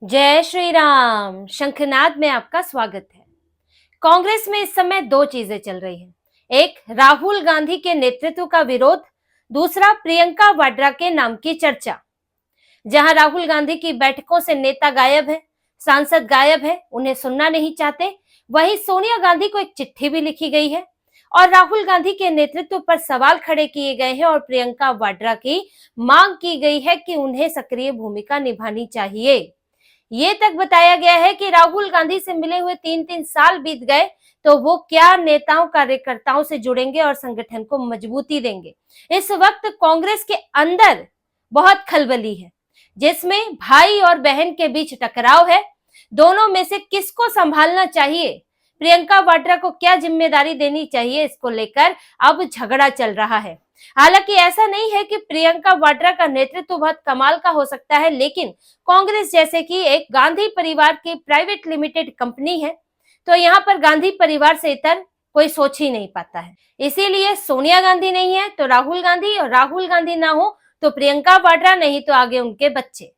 जय श्री राम। शंखनाद में आपका स्वागत है। कांग्रेस में इस समय दो चीजें चल रही हैं। एक, राहुल गांधी के नेतृत्व का विरोध, दूसरा प्रियंका वाड्रा के नाम की चर्चा। जहां राहुल गांधी की बैठकों से नेता गायब है, सांसद गायब है, उन्हें सुनना नहीं चाहते, वहीं सोनिया गांधी को एक चिट्ठी भी लिखी गई है और राहुल गांधी के नेतृत्व पर सवाल खड़े किए गए हैं और प्रियंका वाड्रा की मांग की गई है कि उन्हें सक्रिय भूमिका निभानी चाहिए। ये तक बताया गया है कि राहुल गांधी से मिले हुए 3-3 साल बीत गए तो वो क्या नेताओं कार्यकर्ताओं से जुड़ेंगे और संगठन को मजबूती देंगे। इस वक्त कांग्रेस के अंदर बहुत खलबली है, जिसमें भाई और बहन के बीच टकराव है। दोनों में से किसको संभालना चाहिए, प्रियंका वाड्रा को क्या जिम्मेदारी देनी चाहिए, इसको लेकर अब झगड़ा चल रहा है। हालांकि ऐसा नहीं है कि प्रियंका वाड्रा का नेतृत्व बहुत कमाल का हो सकता है, लेकिन कांग्रेस जैसे कि एक गांधी परिवार की प्राइवेट लिमिटेड कंपनी है, तो यहाँ पर गांधी परिवार से इतर कोई सोच ही नहीं पाता है। इसीलिए सोनिया गांधी नहीं है तो राहुल गांधी, और राहुल गांधी ना हो तो प्रियंका वाड्रा, नहीं तो आगे उनके बच्चे।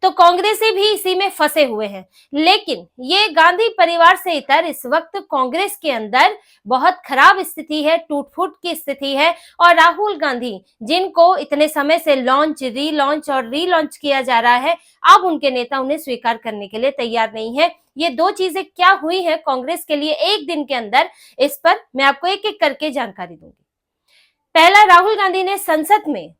तो कांग्रेसी भी इसी में फंसे हुए हैं। लेकिन ये गांधी परिवार से इतर इस वक्त कांग्रेस के अंदर बहुत खराब स्थिति है, टूट फूट की स्थिति है। और राहुल गांधी, जिनको इतने समय से लॉन्च, रीलॉन्च और रीलॉन्च किया जा रहा है, अब उनके नेता उन्हें स्वीकार करने के लिए तैयार नहीं है। ये दो चीजें क्या हुई है कांग्रेस के लिए एक दिन के अंदर, इस पर मैं आपको एक एक करके जानकारी दूंगी। पहला, राहुल गांधी ने संसद में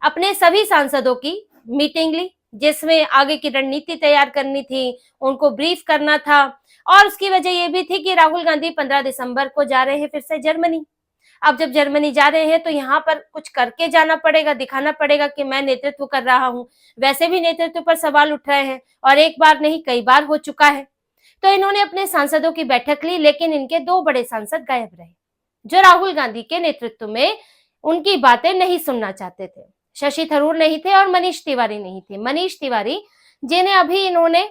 अपने सभी सांसदों की मीटिंग ली, जिसमें आगे की रणनीति तैयार करनी थी, उनको ब्रीफ करना था। और उसकी वजह यह भी थी कि राहुल गांधी 15 दिसंबर को जा रहे हैं फिर से जर्मनी। अब जब जर्मनी जा रहे हैं तो यहाँ पर कुछ करके जाना पड़ेगा, दिखाना पड़ेगा कि मैं नेतृत्व कर रहा हूं। वैसे भी नेतृत्व पर सवाल उठ रहे हैं और एक बार नहीं कई बार हो चुका है। तो इन्होंने अपने सांसदों की बैठक ली, लेकिन इनके दो बड़े सांसद गायब रहे, जो राहुल गांधी के नेतृत्व में उनकी बातें नहीं सुनना चाहते थे। शशि थरूर नहीं थे और मनीष तिवारी नहीं थे। मनीष तिवारी, जिन्हें अभी इन्होंने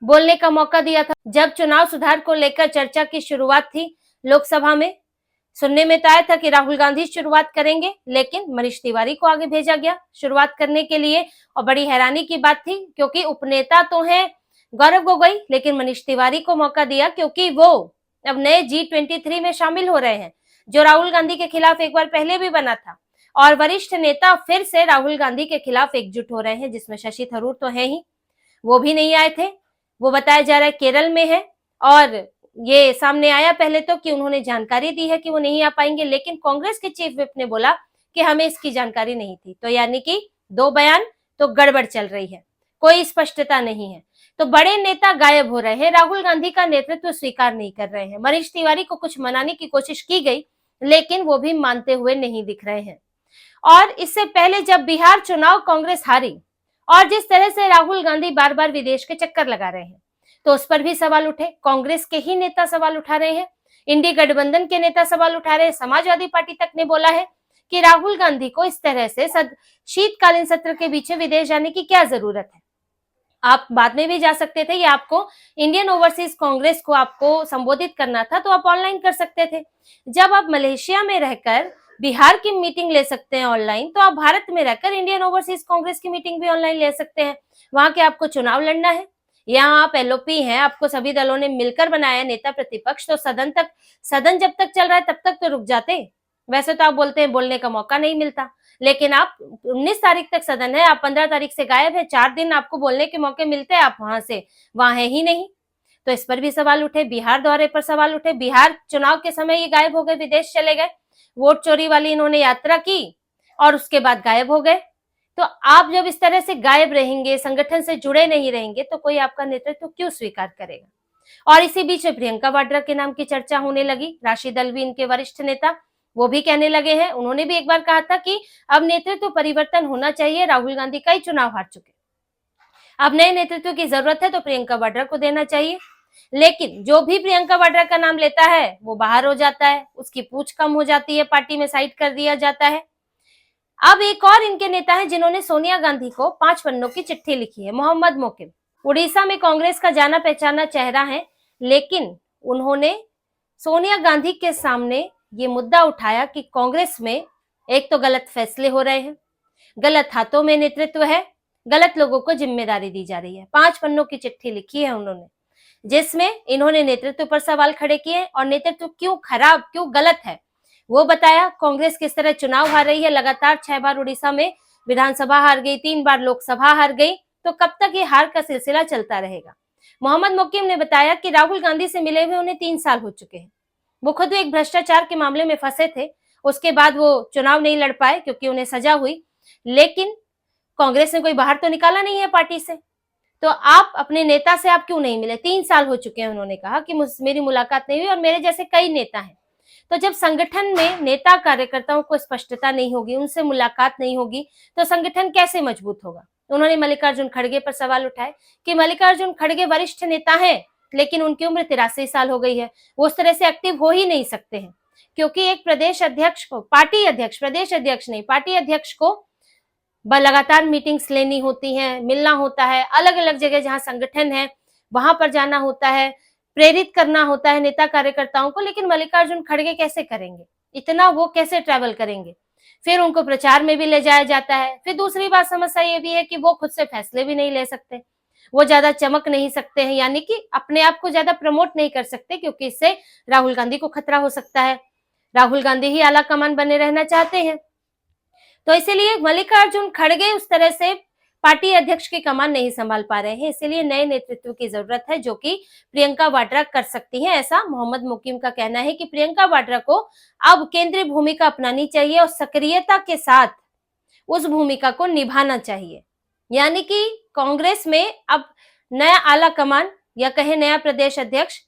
बोलने का मौका दिया था जब चुनाव सुधार को लेकर चर्चा की शुरुआत थी लोकसभा में। सुनने में तो आया था कि राहुल गांधी शुरुआत करेंगे, लेकिन मनीष तिवारी को आगे भेजा गया शुरुआत करने के लिए। और बड़ी हैरानी की बात थी, क्योंकि उपनेता तो हैं गौरव गोगोई, लेकिन मनीष तिवारी को मौका दिया क्योंकि वो अब नए G23 में शामिल हो रहे हैं, जो राहुल गांधी के खिलाफ एक बार पहले भी बना था। और वरिष्ठ नेता फिर से राहुल गांधी के खिलाफ एकजुट हो रहे हैं, जिसमें शशि थरूर तो है ही, वो भी नहीं आए थे। वो बताया जा रहा है केरल में है, और ये सामने आया पहले तो कि उन्होंने जानकारी दी है कि वो नहीं आ पाएंगे, लेकिन कांग्रेस के चीफ विप ने बोला कि हमें इसकी जानकारी नहीं थी। तो यानी कि दो बयान तो गड़बड़ चल रही है, कोई स्पष्टता नहीं है। तो बड़े नेता गायब हो रहे हैं, राहुल गांधी का नेतृत्व स्वीकार नहीं कर रहे हैं। मनीष तिवारी को कुछ मनाने की कोशिश की गई, लेकिन वो भी मानते हुए नहीं दिख रहे हैं। और इससे पहले जब बिहार चुनाव कांग्रेस हारी, और जिस तरह से राहुल गांधी बार बार विदेश के चक्कर लगा रहे हैं, तो उस पर भी सवाल उठे। कांग्रेस के ही नेता सवाल उठा रहे हैं, इंडी गठबंधन के नेता सवाल उठा रहे हैं। समाजवादी पार्टी तक ने बोला है कि राहुल गांधी को इस तरह से शीतकालीन सत्र के बीच विदेश जाने की क्या जरूरत है। आप बाद में भी जा सकते थे, या आपको इंडियन ओवरसीज कांग्रेस को आपको संबोधित करना था तो आप ऑनलाइन कर सकते थे। जब आप मलेशिया में रहकर बिहार की मीटिंग ले सकते हैं ऑनलाइन, तो आप भारत में रहकर इंडियन ओवरसीज कांग्रेस की मीटिंग भी ऑनलाइन ले सकते हैं। वहां के आपको चुनाव लड़ना है, यहाँ आप एलओपी हैं, आपको सभी दलों ने मिलकर बनाया नेता प्रतिपक्ष, तो सदन जब तक चल रहा है तब तक तो रुक जाते। वैसे तो आप बोलते हैं बोलने का मौका नहीं मिलता, लेकिन आप 19 तारीख तक सदन है, आप 15 तारीख से गायब है, 4 दिन आपको बोलने के मौके मिलते हैं, आप वहां है ही नहीं। तो इस पर भी सवाल उठे। बिहार दौरे पर सवाल उठे, बिहार चुनाव के समय ये गायब हो गए, विदेश चले गए। वोट चोरी वाली इन्होंने यात्रा की और उसके बाद गायब हो गए। तो आप जब इस तरह से गायब रहेंगे, संगठन से जुड़े नहीं रहेंगे, तो कोई आपका नेतृत्व क्यों स्वीकार करेगा। और इसी बीच प्रियंका वाड्रा के नाम की चर्चा होने लगी। राशिद अल्वी इनके वरिष्ठ नेता, वो भी कहने लगे हैं, उन्होंने भी एक बार कहा था कि अब नेतृत्व परिवर्तन होना चाहिए, राहुल गांधी कई चुनाव हार चुके, अब नए नेतृत्व की जरूरत है, तो प्रियंका वाड्रा को देना चाहिए। लेकिन जो भी प्रियंका वाड्रा का नाम लेता है वो बाहर हो जाता है, उसकी पूछ कम हो जाती है, पार्टी में साइड कर दिया जाता है। अब एक और इनके नेता हैं जिन्होंने सोनिया गांधी को 5 पन्नों की चिट्ठी लिखी है, मोहम्मद मोकिम। उड़ीसा में कांग्रेस का जाना पहचाना चेहरा है, लेकिन उन्होंने सोनिया गांधी के सामने ये मुद्दा उठाया कि कांग्रेस में एक तो गलत फैसले हो रहे हैं, गलत हाथों में नेतृत्व है, गलत लोगों को जिम्मेदारी दी जा रही है। 5 पन्नों की चिट्ठी लिखी है उन्होंने, जिसमें इन्होंने नेतृत्व पर सवाल खड़े किए और नेतृत्व क्यों खराब, क्यों गलत है वो बताया। कांग्रेस किस तरह चुनाव हार रही है, लगातार 6 बार उड़ीसा में विधानसभा हार गई, 3 बार लोकसभा हार गई, तो कब तक ये हार का सिलसिला चलता रहेगा। मोहम्मद मोकीम ने बताया कि राहुल गांधी से मिले हुए उन्हें 3 साल हो चुके हैं। वो खुद एक भ्रष्टाचार के मामले में फंसे थे, उसके बाद वो चुनाव नहीं लड़ पाए क्योंकि उन्हें सजा हुई, लेकिन कांग्रेस ने कोई बाहर तो निकाला नहीं है पार्टी से। तो आप अपने नेता से आप क्यों नहीं मिले? 3 साल हो चुके हैं। उन्होंने कहा कि मेरी मुलाकात नहीं हुई और मेरे जैसे कई नेता हैं। तो जब संगठन में नेता कार्यकर्ताओं को स्पष्टता नहीं होगी, उनसे मुलाकात नहीं होगी, तो संगठन कैसे मजबूत होगा? उन्होंने मल्लिकार्जुन खड़गे पर सवाल उठाए कि मल्लिकार्जुन खड़गे वरिष्ठ नेता हैं, लेकिन उनकी उम्र 83 साल हो गई है, वो उस तरह से एक्टिव हो ही नहीं सकते हैं, क्योंकि एक प्रदेश अध्यक्ष को, पार्टी अध्यक्ष, प्रदेश अध्यक्ष नहीं, पार्टी अध्यक्ष को लगातार मीटिंग्स लेनी होती हैं, मिलना होता है, अलग अलग जगह जहां संगठन है वहां पर जाना होता है, प्रेरित करना होता है नेता कार्यकर्ताओं को। लेकिन मल्लिकार्जुन खड़गे कैसे करेंगे इतना? वो कैसे ट्रैवल करेंगे? फिर उनको प्रचार में भी ले जाया जाता है। फिर दूसरी बात, समस्या ये भी है कि वो खुद से फैसले भी नहीं ले सकते, वो ज्यादा चमक नहीं सकते हैं, यानी कि अपने आप को ज्यादा प्रमोट नहीं कर सकते, क्योंकि इससे राहुल गांधी को खतरा हो सकता है। राहुल गांधी ही आला कमान बने रहना चाहते हैं, तो इसीलिए मल्लिकार्जुन खड़गे उस तरह से पार्टी अध्यक्ष की कमान नहीं संभाल पा रहे हैं। इसीलिए नए नेतृत्व की जरूरत है, जो कि प्रियंका वाड्रा कर सकती हैं। ऐसा मोहम्मद मोकीम का कहना है कि प्रियंका वाड्रा को अब केंद्रीय भूमिका अपनानी चाहिए और सक्रियता के साथ उस भूमिका को निभाना चाहिए। यानी कि कांग्रेस में अब नया आला कमान या कहे नया प्रदेश अध्यक्ष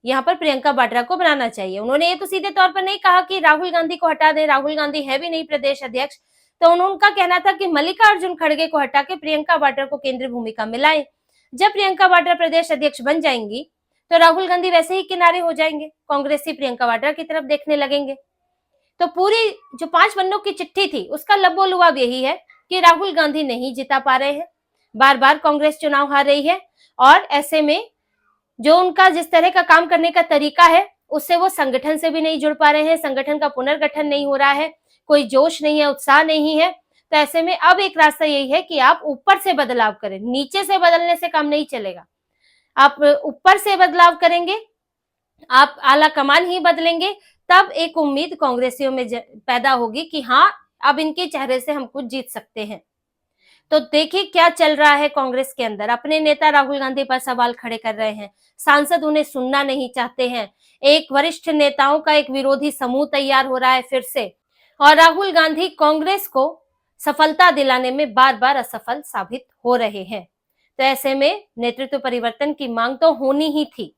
यहाँ पर प्रियंका वाड्रा को बनाना चाहिए। उन्होंने ये तो सीधे तौर पर नहीं कहा कि राहुल गांधी को हटा दें, राहुल गांधी है भी नहीं प्रदेश अध्यक्ष, तो उनका कहना था कि मल्लिकार्जुन खड़गे को हटा के प्रियंका वाड्रा को केंद्रीय भूमिका मिलाएं। जब प्रियंका वाड्रा प्रदेश अध्यक्ष बन जाएंगी तो राहुल गांधी वैसे ही किनारे हो जाएंगे, कांग्रेसी प्रियंका वाड्रा की तरफ देखने लगेंगे। तो पूरी जो 5 पन्नों की चिट्ठी थी उसका लबोलुआब यही है कि राहुल गांधी नहीं जिता पा रहे हैं, बार बार कांग्रेस चुनाव हार रही है, और ऐसे में जो उनका जिस तरह का काम करने का तरीका है उससे वो संगठन से भी नहीं जुड़ पा रहे हैं, संगठन का पुनर्गठन नहीं हो रहा है, कोई जोश नहीं है, उत्साह नहीं है। तो ऐसे में अब एक रास्ता यही है कि आप ऊपर से बदलाव करें, नीचे से बदलने से काम नहीं चलेगा। आप ऊपर से बदलाव करेंगे, आप आला कमान ही बदलेंगे, तब एक उम्मीद कांग्रेसियों में पैदा होगी कि हाँ, अब इनके चेहरे से हम कुछ जीत सकते हैं। तो देखिए क्या चल रहा है कांग्रेस के अंदर। अपने नेता राहुल गांधी पर सवाल खड़े कर रहे हैं, सांसद उन्हें सुनना नहीं चाहते हैं, एक वरिष्ठ नेताओं का एक विरोधी समूह तैयार हो रहा है फिर से, और राहुल गांधी कांग्रेस को सफलता दिलाने में बार बार असफल साबित हो रहे हैं। तो ऐसे में नेतृत्व परिवर्तन की मांग तो होनी ही थी,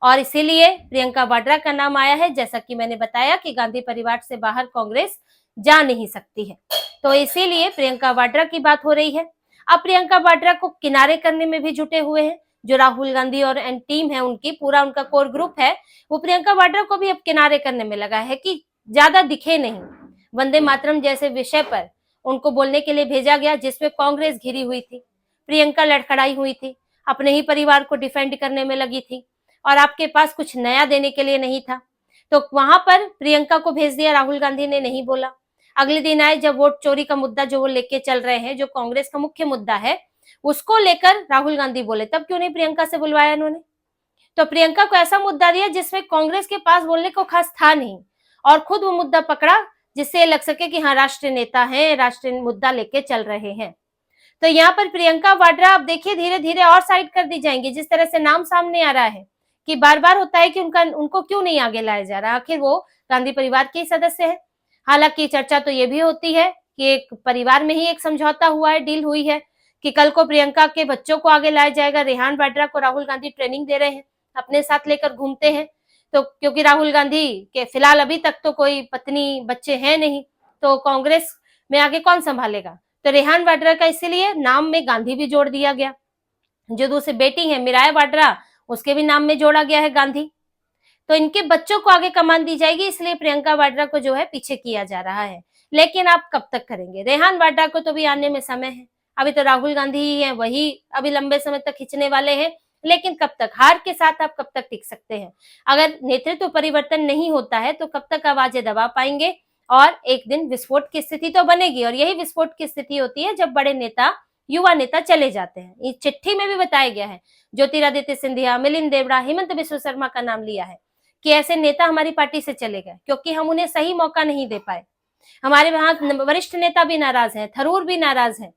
और इसीलिए प्रियंका वाड्रा का नाम आया है। जैसा कि मैंने बताया कि गांधी परिवार से बाहर कांग्रेस जा नहीं सकती है, तो इसीलिए प्रियंका वाड्रा की बात हो रही है। अब प्रियंका वाड्रा को किनारे करने में भी जुटे हुए हैं जो राहुल गांधी और टीम है उनकी, पूरा उनका कोर ग्रुप है, वो प्रियंका वाड्रा को भी अब किनारे करने में लगा है कि ज्यादा दिखे नहीं। वंदे मातरम जैसे विषय पर उनको बोलने के लिए भेजा गया, जिसमें कांग्रेस घिरी हुई थी, प्रियंका लड़खड़ाई हुई थी, अपने ही परिवार को डिफेंड करने में लगी थी, और आपके पास कुछ नया देने के लिए नहीं था, तो वहां पर प्रियंका को भेज दिया। राहुल गांधी ने नहीं बोला। अगले दिन आए जब वोट चोरी का मुद्दा जो वो लेके चल रहे हैं, जो कांग्रेस का मुख्य मुद्दा है, उसको लेकर राहुल गांधी बोले, तब क्यों नहीं प्रियंका से बुलवाया इन्होंने? तो प्रियंका को ऐसा मुद्दा दिया जिसमें कांग्रेस के पास बोलने को खास था नहीं, और खुद वो मुद्दा पकड़ा जिससे लग सके कि हाँ, राष्ट्रीय नेता है, राष्ट्रीय मुद्दा लेके चल रहे हैं। तो यहाँ पर प्रियंका वाड्रा आप देखिए धीरे धीरे और साइड कर दी जाएंगी। जिस तरह से नाम सामने आ रहा है कि बार बार होता है कि उनको क्यों नहीं आगे लाया जा रहा, आखिर वो गांधी परिवार के सदस्य है। हालांकि चर्चा तो ये भी होती है कि एक परिवार में ही एक समझौता हुआ है, डील हुई है कि कल को प्रियंका के बच्चों को आगे लाया जाएगा। रेहान वाड्रा को राहुल गांधी ट्रेनिंग दे रहे हैं, अपने साथ लेकर घूमते हैं, तो क्योंकि राहुल गांधी के फिलहाल अभी तक तो कोई पत्नी बच्चे हैं नहीं, तो कांग्रेस में आगे कौन संभालेगा। तो रेहान वाड्रा का इसीलिए नाम में गांधी भी जोड़ दिया गया। जो दूसरी बेटी है मिराया वाड्रा, उसके भी नाम में जोड़ा गया है गांधी। तो इनके बच्चों को आगे कमान दी जाएगी, इसलिए प्रियंका वाड्रा को जो है पीछे किया जा रहा है। लेकिन आप कब तक करेंगे? रेहान वाड्रा को तो भी आने में समय है, अभी तो राहुल गांधी ही है, वही अभी लंबे समय तक खींचने वाले हैं। लेकिन कब तक? हार के साथ आप कब तक टिक सकते हैं? अगर नेतृत्व परिवर्तन नहीं होता है तो कब तक आवाजें दबा पाएंगे? और एक दिन विस्फोट की स्थिति तो बनेगी, और यही विस्फोट की स्थिति होती है जब बड़े नेता युवा नेता चले जाते हैं। इस चिट्ठी में भी बताया गया है, ज्योतिरादित्य सिंधिया, मिलिंद देवड़ा, हेमंत बिस्व शर्मा का नाम लिया है कि ऐसे नेता हमारी पार्टी से चले गए क्योंकि हम उन्हें सही मौका नहीं दे पाए। हमारे वहां वरिष्ठ नेता भी नाराज हैं, थरूर भी नाराज हैं,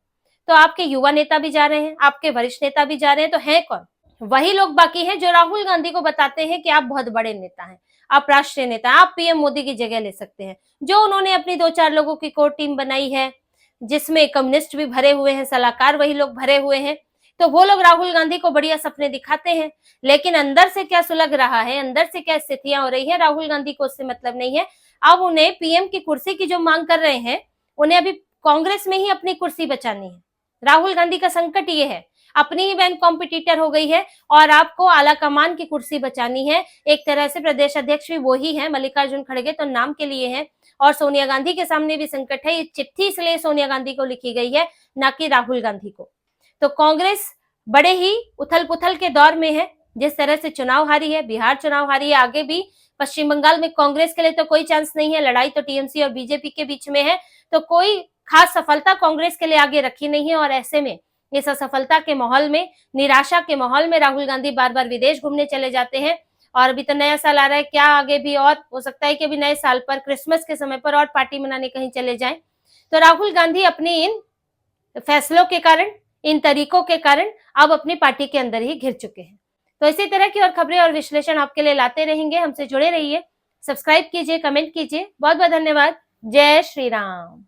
तो आपके युवा नेता भी जा रहे हैं, आपके वरिष्ठ नेता भी जा रहे हैं, तो है कौन? वही लोग बाकी हैं जो राहुल गांधी को बताते हैं कि आप बहुत बड़े नेता हैं, आप राष्ट्रीय नेता हैं, आप पीएम मोदी की जगह ले सकते हैं। जो उन्होंने अपनी 2-4 लोगों की कोर टीम बनाई है जिसमें कम्युनिस्ट भी भरे हुए हैं, सलाहकार वही लोग भरे हुए हैं, तो वो लोग राहुल गांधी को बढ़िया सपने दिखाते हैं, लेकिन अंदर से क्या सुलग रहा है, अंदर से क्या स्थितियां हो रही है, राहुल गांधी को उससे मतलब नहीं है। अब उन्हें पीएम की कुर्सी की जो मांग कर रहे हैं, उन्हें अभी कांग्रेस में ही अपनी कुर्सी बचानी है। राहुल गांधी का संकट ये है, अपनी ही बैंक कॉम्पिटिटर हो गई है और आपको आला कमान की कुर्सी बचानी है। एक तरह से प्रदेश अध्यक्ष भी वही है, मल्लिकार्जुन खड़गे तो नाम के लिए है, और सोनिया गांधी के सामने भी संकट है। ये चिट्ठी इसलिए सोनिया गांधी को लिखी गई है, ना कि राहुल गांधी को। तो कांग्रेस बड़े ही उथल पुथल के दौर में है। जिस तरह से चुनाव हारी है, बिहार चुनाव हारी है, आगे भी पश्चिम बंगाल में कांग्रेस के लिए तो कोई चांस नहीं है, लड़ाई तो टीएमसी और बीजेपी के बीच में है, तो कोई खास सफलता कांग्रेस के लिए आगे रखी नहीं है। और ऐसे में इस असफलता के माहौल में, निराशा के माहौल में राहुल गांधी बार बार विदेश घूमने चले जाते हैं। और अभी तो नया साल आ रहा है, क्या आगे भी और हो सकता है कि अभी नए साल पर, क्रिसमस के समय पर और पार्टी मनाने कहीं चले जाएं। तो राहुल गांधी अपनी इन फैसलों के कारण, इन तरीकों के कारण अब अपनी पार्टी के अंदर ही घिर चुके हैं। तो इसी तरह की और खबरें और विश्लेषण आपके लिए लाते रहेंगे। हमसे जुड़े रहिए, सब्सक्राइब कीजिए, कमेंट कीजिए। बहुत बहुत धन्यवाद। जय श्री राम।